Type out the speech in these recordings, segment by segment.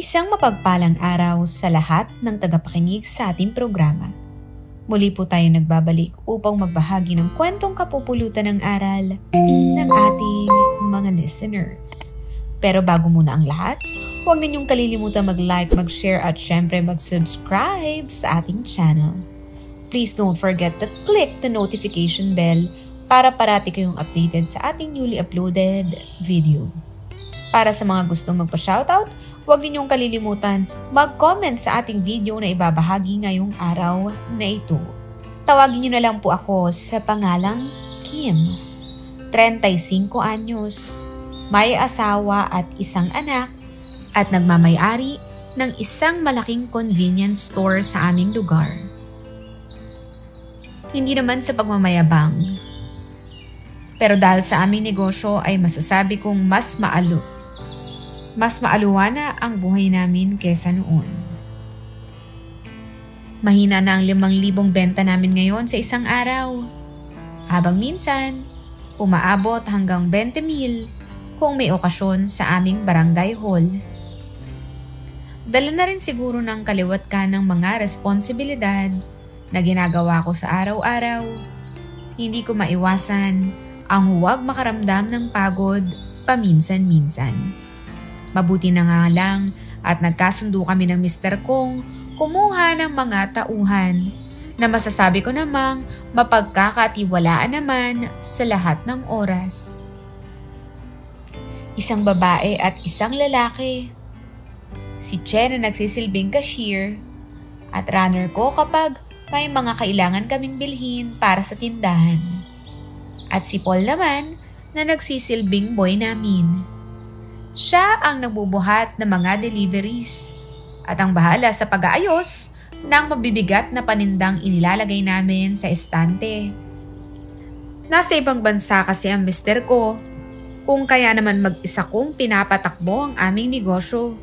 Isang mapagpalang araw sa lahat ng tagapakinig sa ating programa. Muli po tayo nagbabalik upang magbahagi ng kwentong kapupulutan ng aral ng ating mga listeners. Pero bago muna ang lahat, huwag ninyong kalilimutan mag-like, mag-share at syempre mag-subscribe sa ating channel. Please don't forget to click the notification bell para parati kayong updated sa ating newly uploaded video. Para sa mga gustong magpa-shoutout, huwag ninyong kalilimutan mag-comment sa ating video na ibabahagi ngayong araw na ito. Tawagin niyo na lang po ako sa pangalang Kim. 35 anyos, may asawa at isang anak at nagmamay-ari ng isang malaking convenience store sa aming lugar. Hindi naman sa pagmamayabang, pero dahil sa aming negosyo ay masasabi kong mas maaluwana ang buhay namin kesa noon. Mahina na ang 5,000 benta namin ngayon sa isang araw. Habang minsan, umaabot hanggang 20,000 kung may okasyon sa aming barangay hall. Dala na rin siguro ng kaliwat ka ng mga responsibilidad na ginagawa ko sa araw-araw. Hindi ko maiwasan ang huwag makaramdam ng pagod paminsan-minsan. Mabuti na nga lang at nagkasundo kami ng mister kong kumuha ng mga tauhan na masasabi ko namang mapagkakatiwalaan naman sa lahat ng oras. Isang babae at isang lalaki. Si Che na nagsisilbing cashier at runner ko kapag may mga kailangan kaming bilhin para sa tindahan. At si Paul naman na nagsisilbing boy namin. Siya ang nagbubuhat ng mga deliveries at ang bahala sa pag-aayos ng mabibigat na panindang inilalagay namin sa estante. Nasa ibang bansa kasi ang mister ko, kung kaya naman mag-isa kong pinapatakbo ang aming negosyo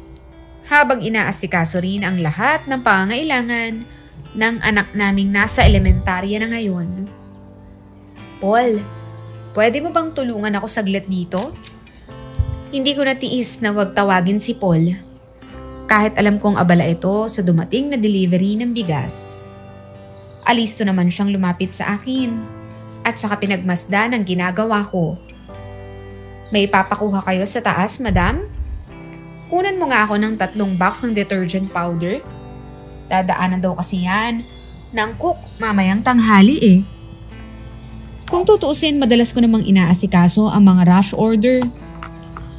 habang inaasikaso rin ang lahat ng pangangailangan ng anak naming nasa elementarya na ngayon. Paul, pwede mo bang tulungan ako saglit dito? Hindi ko natiis na wag tawagin si Paul. Kahit alam kong abala ito sa dumating na delivery ng bigas. Alisto naman siyang lumapit sa akin at saka pinagmasdan ang ginagawa ko. May ipapakuha kayo sa taas, madam? Kunan mo nga ako ng 3 box ng detergent powder. Dadaanan daw kasi yan ng cook mamayang tanghali eh. Kung tutuusin, madalas ko namang inaasikaso ang mga rush order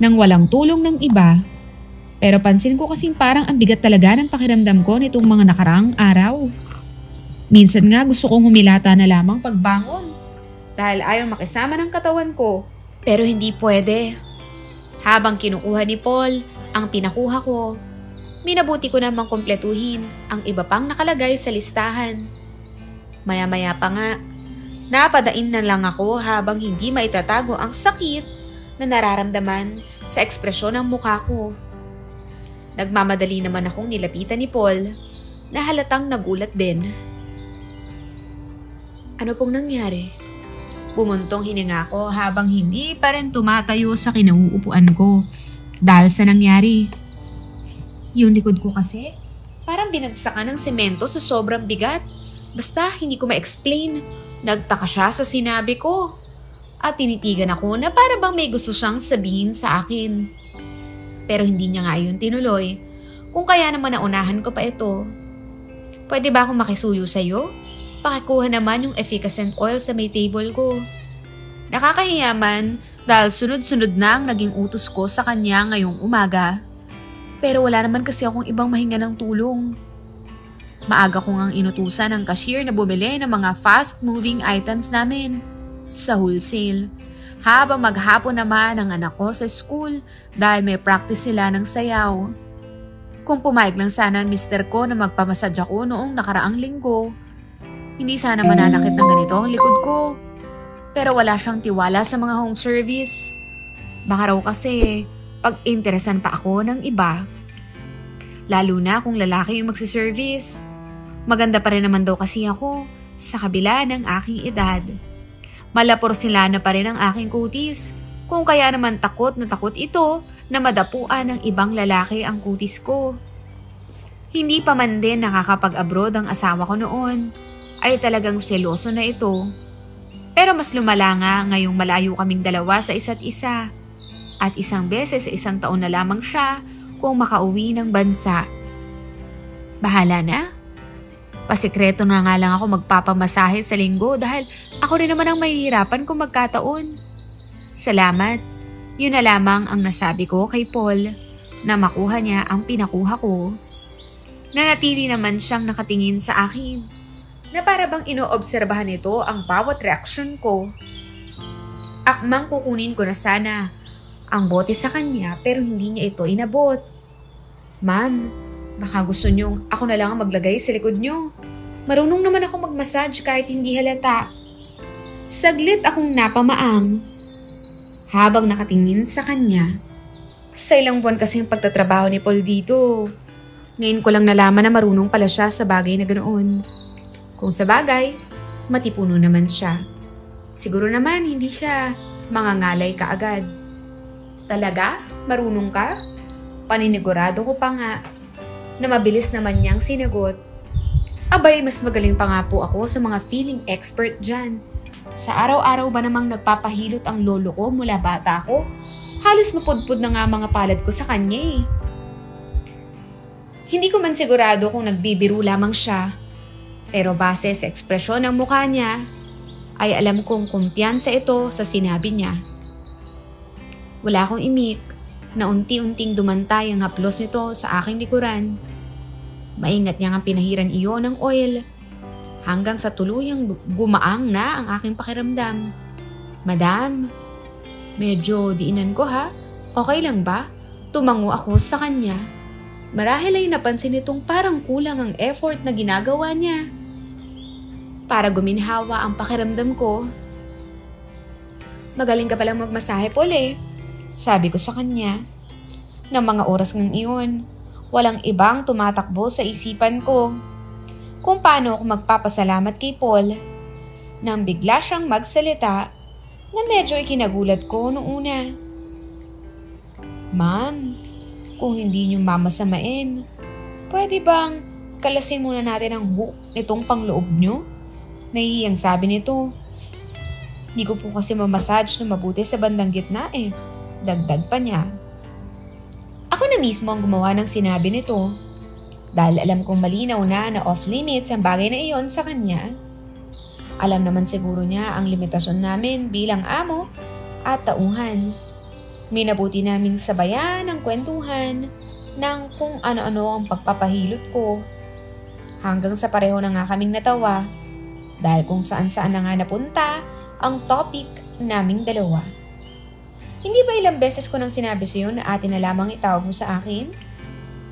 nang walang tulong ng iba. Pero pansin ko kasing parang ang bigat talaga ng pakiramdam ko nitong mga nakaraang araw. Minsan nga gusto kong humilata na lamang pagbangon dahil ayaw makisama ng katawan ko. Pero hindi pwede. Habang kinukuha ni Paul ang pinakuha ko, minabuti ko namang kumpletuhin ang iba pang nakalagay sa listahan. Maya-maya pa nga, napadain na lang ako habang hindi maitatago ang sakit na nararamdaman sa ekspresyon ng mukha ko. Nagmamadali naman akong nilapitan ni Paul na halatang nagulat din. Ano pong nangyari? Bumuntong hininga ko habang hindi pa rin tumatayo sa kinauupuan ko dahil sa nangyari. Yung likod ko kasi, parang binagsakan ng semento sa sobrang bigat. Basta hindi ko ma-explain. Nagtaka siya sa sinabi ko. At tinitigan ako na para bang may gusto siyang sabihin sa akin. Pero hindi niya nga yun tinuloy. Kung kaya naman naunahan ko pa ito. Pwede ba akong makisuyo sa'yo? Pakikuha naman yung efficacent oil sa may table ko. Nakakahiya man dahil sunod-sunod na ang naging utos ko sa kanya ngayong umaga. Pero wala naman kasi akong ibang mahinga ng tulong. Maaga ko ngang inutusan ng cashier na bumili ng mga fast-moving items namin sa wholesale. Habang maghapon naman ang anak ko sa school dahil may practice sila ng sayaw. Kung pumayag lang sana ang mister ko na magpamassage ako noong nakaraang linggo, hindi sana mananakit ng ganito ang likod ko. Pero wala siyang tiwala sa mga home service. Baka raw kasi pag-interesan pa ako ng iba. Lalo na kung lalaki yung magsiservice. Maganda pa rin naman daw kasi ako sa kabila ng aking edad. Malaporsilana pa rin ang aking kutis Kung kaya naman takot na takot ito na madapuan ng ibang lalaki ang kutis ko. Hindi pa man din nakakapag-abroad ang asawa ko noon, ay talagang seloso na ito. Pero mas lumala nga ngayong malayo kaming dalawa sa isa't isa. At isang beses sa isang taon na lamang siya kung makauwi ng bansa. Bahala na. Pasikreto na nga lang ako magpapamasahe sa linggo dahil ako rin naman ang mahihirapan kung magkataon. Salamat. Yun na lamang ang nasabi ko kay Paul na makuha niya ang pinakuha ko. Nanatili naman siyang nakatingin sa akin na para bang inoobserbahan nito ang bawat reaksyon ko. Akmang kukunin ko na sana ang bote sa kanya pero hindi niya ito inabot. Ma'am, baka gusto niyong ako na lang ang maglagay sa likod niyo. Marunong naman ako magmassage kahit hindi halata. Saglit akong napamaang habang nakatingin sa kanya. Sa ilang buwan kasing pagtatrabaho ni Paul dito, ngayon ko lang nalaman na marunong pala siya sa bagay na ganoon. Kung sa bagay, matipuno naman siya. Siguro naman hindi siya mangangalay kaagad. Talaga? Marunong ka? Paninigurado ko pa nga na mabilis naman niyang sinagot. Abay, mas magaling pa nga po ako sa mga feeling expert dyan. Sa araw-araw ba namang nagpapahilot ang lolo ko mula bata ko? Halos mapudpud na nga mga palad ko sa kanya eh. Hindi ko man sigurado kung nagbibiro lamang siya. Pero base sa ekspresyon ng mukha niya, ay alam kong kumpiyansa ito sa sinabi niya. Wala akong imik na unti-unting dumantay ang haplos nito sa aking likuran. Maingat niya nga pinahiran iyon ng oil hanggang sa tuluyang gumaang na ang aking pakiramdam. Madam, medyo diinan ko ha? Okay lang ba? Tumango ako sa kanya. Marahil ay napansin nitong parang kulang ang effort na ginagawa niya. Para guminhawa ang pakiramdam ko. Magaling ka palang magmasahe, Paul eh. Sabi ko sa kanya. Ng mga oras ng iyon, walang ibang tumatakbo sa isipan ko. Kung paano ako magpapasalamat kay Paul. Nang bigla siyang magsalita na medyo ikinagulat ko noong una. Ma'am, kung hindi niyo mamasamain, pwede bang kalasin muna natin ang hook nitong pangloob niyo? Nahihiyang sabi nito. Hindi ko po kasi mamassage na mabuti sa bandang gitna eh. Dagdag pa niya. Ako na mismo ang gumawa ng sinabi nito. Dahil alam kong malinaw na off limits ang bagay na iyon sa kanya. Alam naman siguro niya ang limitasyon namin bilang amo at tauhan. Minabuti naming sabayan ang kwentuhan ng kung ano-ano ang pagpapahilot ko. Hanggang sa pareho na nga kaming natawa. Dahil kung saan-saan na nga napunta ang topic naming dalawa. Hindi ba ilang beses ko nang sinabi sa iyo na atin na lamang itawag mo sa akin?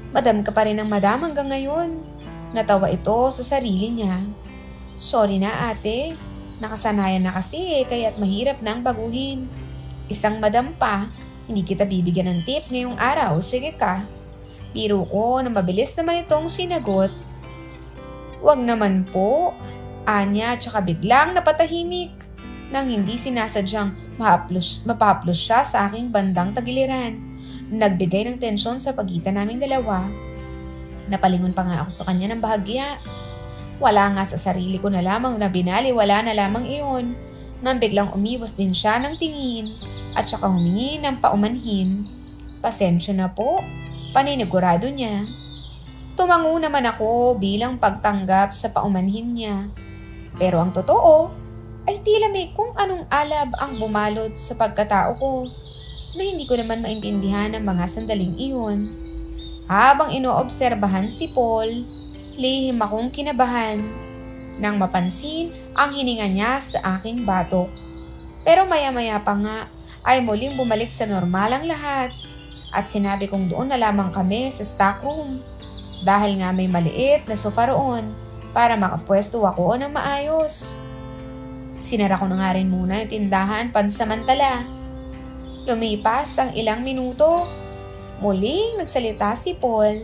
Madam ka pa rin ng madam hanggang ngayon. Natawa ito sa sarili niya. Sorry na ate, nakasanayan na kasi kaya't mahirap nang baguhin. Isang madam pa, hindi kita bibigyan ng tip ngayong araw, sige ka. Biro ko na mabilis naman itong sinagot. Wag naman po. Anya tsaka biglang napatahimik nang hindi sinasadyang mapaplos siya sa aking bandang tagiliran. Nagbigay ng tensyon sa pagitan naming dalawa. Napalingon pa nga ako sa kanya ng bahagya. Wala nga sa sarili ko na lamang na binaliwala na lamang iyon nang biglang umiwas din siya ng tingin at saka humingi ng paumanhin. Pasensya na po, paninigurado niya. Tumango naman ako bilang pagtanggap sa paumanhin niya. Pero ang totoo ay tila may kung anong alab ang bumalot sa pagkatao ko na hindi ko naman maintindihan ang mga sandaling iyon. Habang inoobserbahan si Paul, lihim akong kinabahan nang mapansin ang hininga niya sa aking batok. Pero maya-maya pa nga ay muling bumalik sa normal ang lahat at sinabi kong doon na lamang kami sa stockroom dahil nga may maliit na sofa roon para makapwesto ako ng maayos. Sinara ko na nga rin muna yung tindahan pansamantala. Lumipas ang ilang minuto. Muling nagsalita si Paul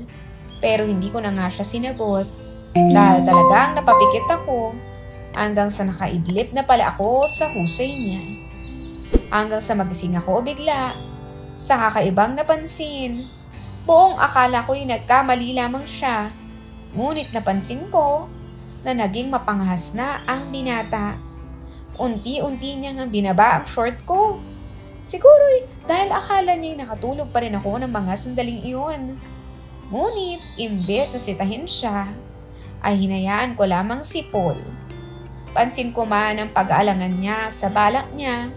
pero hindi ko na nga siya sinagot dahil talagang napapikit ako hanggang sa nakaidlip na pala ako sa husay niya. Hanggang sa magising ako bigla sa kakaibang napansin. Buong akala ko'y nagkamali lamang siya. Ngunit napansin ko na naging mapangahas na ang binata. Unti-unti niyang binaba ang short ko. Siguro'y dahil akala niya'y nakatulog pa rin ako ng mga sandaling iyon. Ngunit imbes na sitahin siya, ay hinayaan ko lamang si Paul. Pansin ko man ang pag-aalangan niya sa balak niya,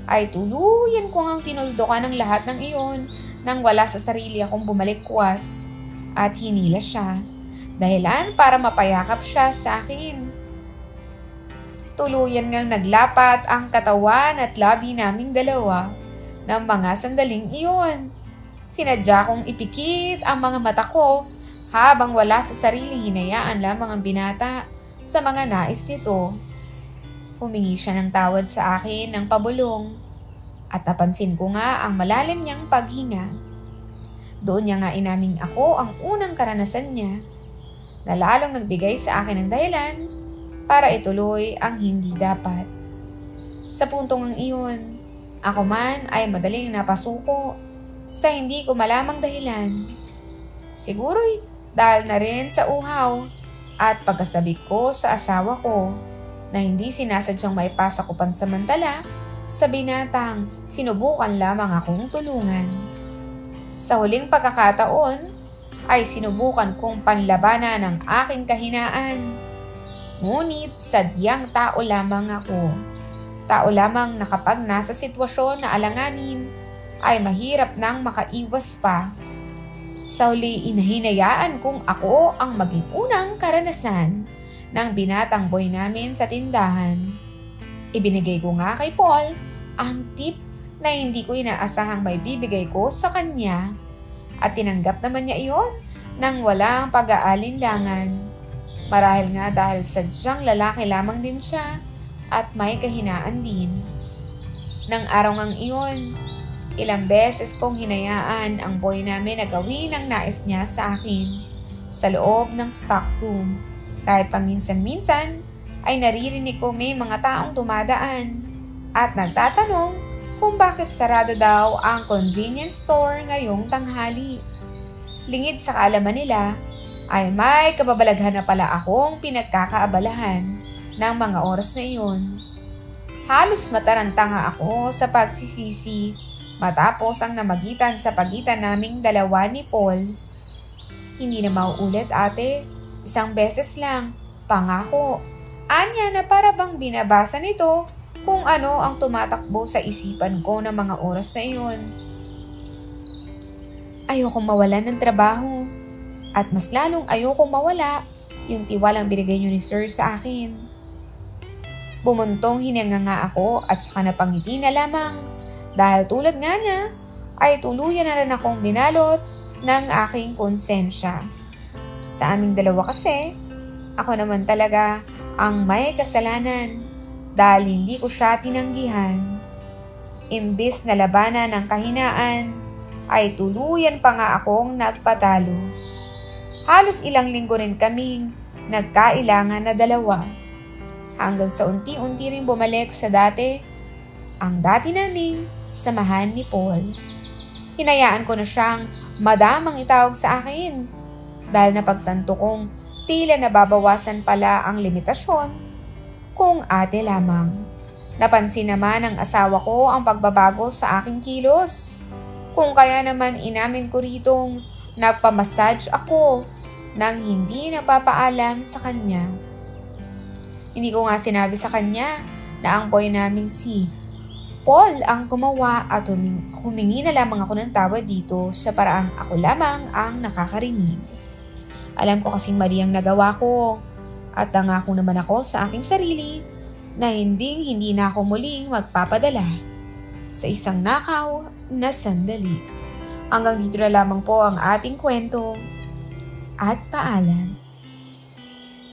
ay tuluyan ko ngang tinuldukan ng lahat ng iyon nang wala sa sarili akong bumalikwas at hinila siya. Dahilan para mapayakap siya sa akin. Tuluyan ngang naglapat ang katawan at labi naming dalawa ng mga sandaling iyon. Sinadya kong ipikit ang mga mata ko habang wala sa sarili, hinayaan lamang ang binata sa mga nais nito. Humingi siya ng tawad sa akin ng pabulong at napansin ko nga ang malalim niyang paghinga. Doon niya nga inaming ako ang unang karanasan niya na lalong nagbigay sa akin ng dahilan para ituloy ang hindi dapat. Sa puntong ang iyon, ako man ay madaling napasuko sa hindi ko malamang dahilan. Siguro'y dahil na rin sa uhaw at pagkasabik ko sa asawa ko na hindi sinasadyang maipasa ko pansamantala sa binatang sinubukan lamang akong tulungan. Sa huling pagkakataon, ay sinubukan kong panlabanan ang aking kahinaan. Ngunit sadyang tao lamang ako. Tao lamang na kapag nasa sitwasyon na alanganin, ay mahirap nang makaiwas pa. Sa huli, inahinayaan kong ako ang maging unang karanasan ng binatang boy namin sa tindahan. Ibinigay ko nga kay Paul ang tip na hindi ko inaasahang may bibigay ko sa kanya. At tinanggap naman niya iyon nang walang pag-aalinlangan. Marahil nga dahil sadyang lalaki lamang din siya at may kahinaan din. Nang araw ngang iyon, ilang beses kong hinayaan ang boy namin na gawin ang nais niya sa akin sa loob ng stockroom. Kahit paminsan-minsan ay naririnig ko may mga taong dumadaan at nagtatanong kung bakit sarado daw ang convenience store ngayong tanghali. Lingid sa kaalaman nila ay may kababalaghan na pala akong pinagkakaabalahan ng mga oras na iyon. Halos matarantanga ako sa pagsisisi matapos ang namagitan sa pagitan naming dalawa ni Paul. Hindi na mauulit, ate. Isang beses lang. Pangako. Anya na para bang binabasa nito kung ano ang tumatakbo sa isipan ko ng mga oras na iyon. Ayokong mawalan ng trabaho. At mas lalong ayokong mawala yung tiwalang binigay niyo ni Sir sa akin. Bumuntong hinanga nga ako at saka napangiti na lamang dahil tulad nga niya ay tuluyan na rin akong binalot ng aking konsensya. Sa aming dalawa kasi, ako naman talaga ang may kasalanan dahil hindi ko siya tinanggihan. Imbis na labanan ng kahinaan, ay tuluyan pa nga akong nagpatalo. Halos ilang linggo rin kaming nagkailangan na dalawa. Hanggang sa unti-unti rin bumalik sa dati, ang dati naming samahan ni Paul. Hinayaan ko na siyang madamang itawag sa akin dahil napagtanto kong tila nababawasan pala ang limitasyon kung ate lamang. Napansin naman ng asawa ko ang pagbabago sa aking kilos. Kung kaya naman inamin ko ritong nagpamassage ako nang hindi napapaalam sa kanya. Hindi ko nga sinabi sa kanya na ang boy naming si Paul ang gumawa at humingi na lamang ako ng tawad dito sa paraang ako lamang ang nakakarinig. Alam ko kasing mali ang nagawa ko at nangako naman ako sa aking sarili na hindi na ako muling magpapadala sa isang nakaw na sandali. Hanggang dito na lamang po ang ating kwento at paalam.